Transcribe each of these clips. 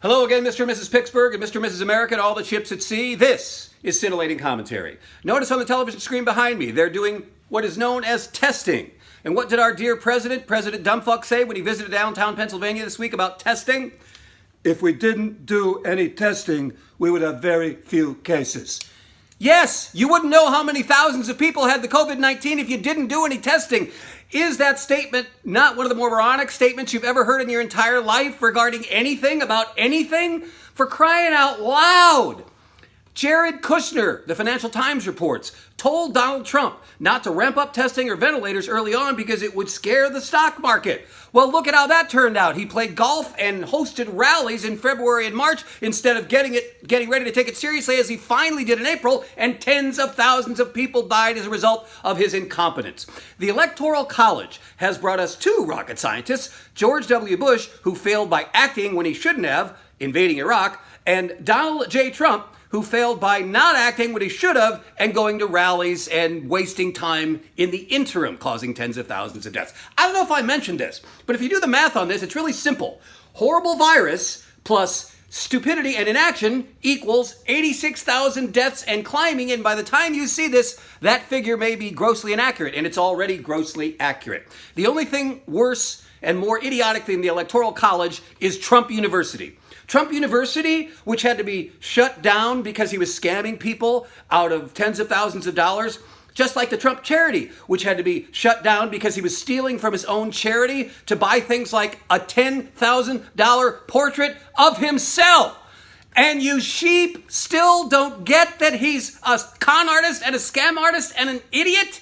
Hello again, Mr. and Mrs. Pittsburgh and Mr. and Mrs. America and all the ships at sea. This is Scintillating Commentary. Notice on the television screen behind me, they're doing what is known as testing. And what did our dear President Dumbfuck, say when he visited downtown Pennsylvania this week about testing? If we didn't do any testing, we would have very few cases. Yes, you wouldn't know how many thousands of people had the COVID-19 if you didn't do any testing. Is that statement not one of the more moronic statements you've ever heard in your entire life regarding anything, about anything? For crying out loud! Jared Kushner, the Financial Times reports, told Donald Trump not to ramp up testing or ventilators early on because it would scare the stock market. Well, look at how that turned out. He played golf and hosted rallies in February and March instead of getting ready to take it seriously as he finally did in April, and tens of thousands of people died as a result of his incompetence. The Electoral College has brought us two rocket scientists, George W. Bush, who failed by acting when he shouldn't have, invading Iraq, and Donald J. Trump, who failed by not acting what he should have and going to rallies and wasting time in the interim, causing tens of thousands of deaths. I don't know if I mentioned this, but if you do the math on this, it's really simple. Horrible virus plus stupidity and inaction equals 86,000 deaths and climbing, and by the time you see this, that figure may be grossly inaccurate, and it's already grossly accurate. The only thing worse and more idiotic than the Electoral College is Trump University. Trump University, which had to be shut down because he was scamming people out of tens of thousands of dollars, just like the Trump charity, which had to be shut down because he was stealing from his own charity to buy things like a $10,000 portrait of himself. And you sheep still don't get that he's a con artist and a scam artist and an idiot?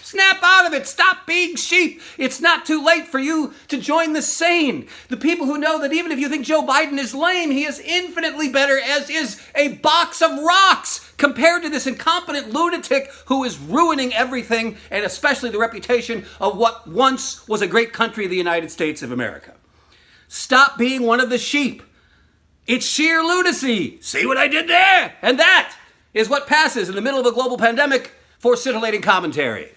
Snap out of it. Stop being sheep. It's not too late for you to join the sane. The people who know that even if you think Joe Biden is lame, he is infinitely better, as is a box of rocks, compared to this incompetent lunatic who is ruining everything, and especially the reputation of what once was a great country, the United States of America. Stop being one of the sheep. It's sheer lunacy. See what I did there? And that is what passes in the middle of a global pandemic for Scintillating Commentary.